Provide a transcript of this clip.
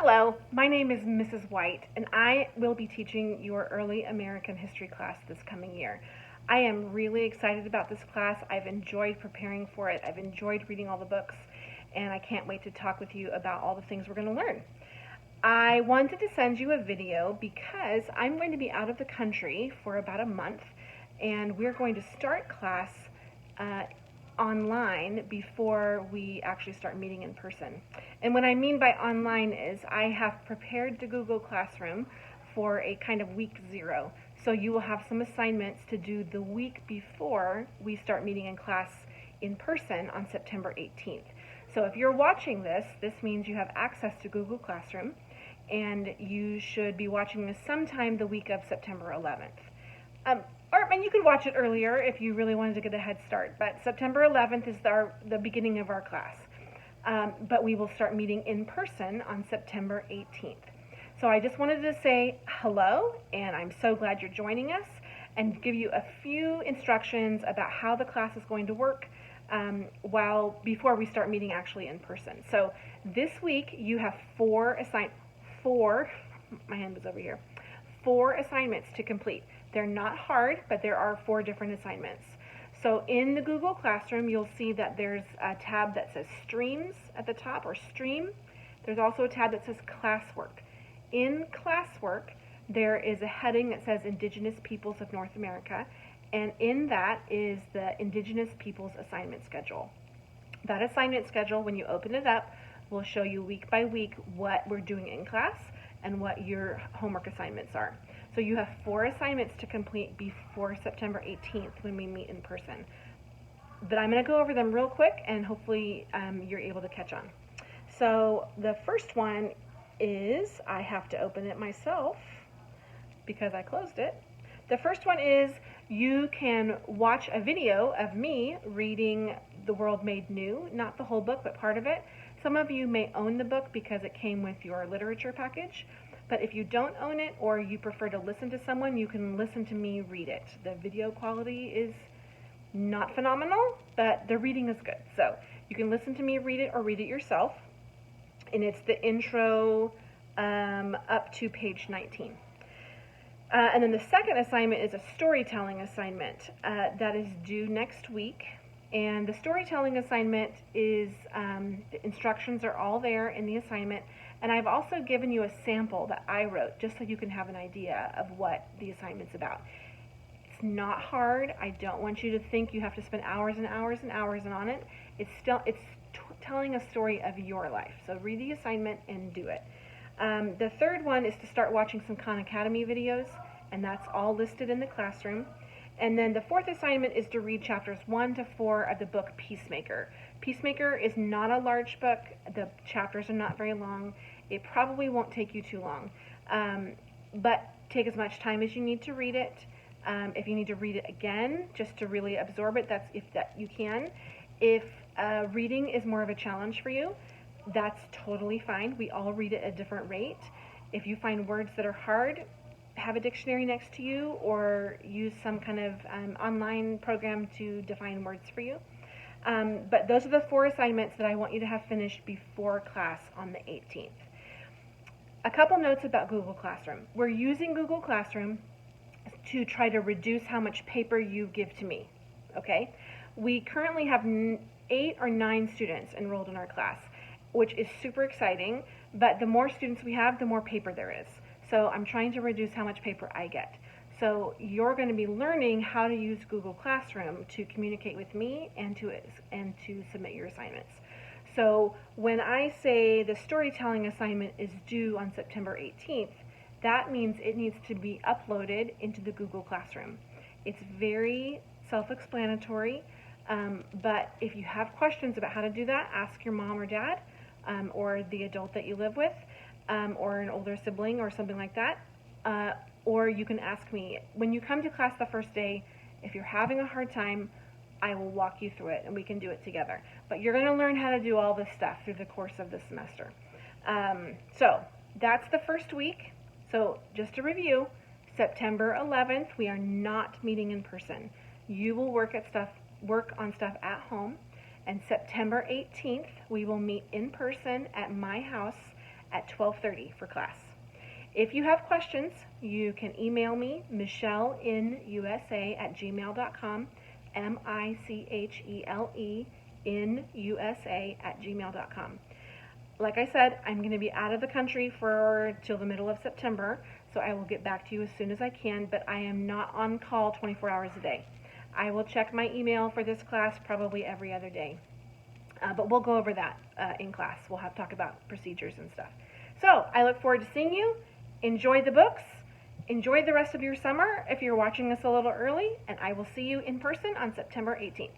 Hello, my name is Mrs. White, and I will be teaching your early American history class this coming year. I am really excited about this class. I've enjoyed preparing for it. I've enjoyed reading all the books, and I can't wait to talk with you about all the things we're going to learn. I wanted to send you a video because I'm going to be out of the country for about a month, and we're going to start class uh, online before we actually start meeting in person. And what I mean by online is I have prepared the Google Classroom for a kind of week 0. So you will have some assignments to do the week before we start meeting in class in person on September 18th. So if you're watching this, this means you have access to Google Classroom, and you should be watching this sometime the week of September 11th. And you could watch it earlier if you really wanted to get a head start, but September 11th is the beginning of our class. But we will start meeting in person on September 18th. So I just wanted to say hello, and I'm so glad you're joining us, and give you a few instructions about how the class is going to work before we start meeting actually in person. So this week you have four assignments to complete. They're not hard, but there are 4 different assignments. So in the Google Classroom, you'll see that there's a tab that says Streams at the top, or Stream. There's also a tab that says Classwork. In Classwork, there is a heading that says Indigenous Peoples of North America, and in that is the Indigenous Peoples Assignment Schedule. That assignment schedule, when you open it up, will show you week by week what we're doing in class and what your homework assignments are. So you have 4 assignments to complete before September 18th when we meet in person. But I'm going to go over them real quick, and hopefully you're able to catch on. So the first one is, I have to open it myself because I closed it. The first one is, you can watch a video of me reading The World Made New, not the whole book, but part of it. Some of you may own the book because it came with your literature package, but if you don't own it or you prefer to listen to someone, you can listen to me read it. The video quality is not phenomenal, but the reading is good. So you can listen to me read it or read it yourself, and it's the intro up to page 19. And then the second assignment is a storytelling assignment that is due next week. And the storytelling assignment is, the instructions are all there in the assignment. And I've also given you a sample that I wrote just so you can have an idea of what the assignment's about. It's not hard. I don't want you to think you have to spend hours and hours and hours on it. It's telling a story of your life. So read the assignment and do it. The third one is to start watching some Khan Academy videos, and that's all listed in the classroom. And then the fourth assignment is to read chapters 1 to 4 of the book Peacemaker. Peacemaker is not a large book. The chapters are not very long. It probably won't take you too long. But take as much time as you need to read it. If you need to read it again, just to really absorb it, that's if that you can. If reading is more of a challenge for you, that's totally fine. We all read at a different rate. If you find words that are hard, have a dictionary next to you or use some kind of online program to define words for you. But those are the 4 assignments that I want you to have finished before class on the 18th. A couple notes about Google Classroom. We're using Google Classroom to try to reduce how much paper you give to me. Okay? We currently have 8 or 9 students enrolled in our class, which is super exciting, but the more students we have, the more paper there is. So I'm trying to reduce how much paper I get. So you're going to be learning how to use Google Classroom to communicate with me and to submit your assignments. So when I say the storytelling assignment is due on September 18th, that means it needs to be uploaded into the Google Classroom. It's very self-explanatory, but if you have questions about how to do that, ask your mom or dad or the adult that you live with, or an older sibling or something like that, or you can ask me. When you come to class the first day, if you're having a hard time, I will walk you through it and we can do it together. But you're going to learn how to do all this stuff through the course of the semester. So that's the first week. So just to review, September 11th, we are not meeting in person. You will work on stuff at home. And September 18th, we will meet in person at my house at 12:30 for class. If you have questions, you can email me, michelleinUSA@gmail.com, MICHELEINUSA@gmail.com. Like I said, I'm going to be out of the country till the middle of September, so I will get back to you as soon as I can, but I am not on call 24 hours a day. I will check my email for this class probably every other day. But we'll go over that in class. We'll have to talk about procedures and stuff. So I look forward to seeing you. Enjoy the books. Enjoy the rest of your summer if you're watching this a little early, and I will see you in person on September 18th.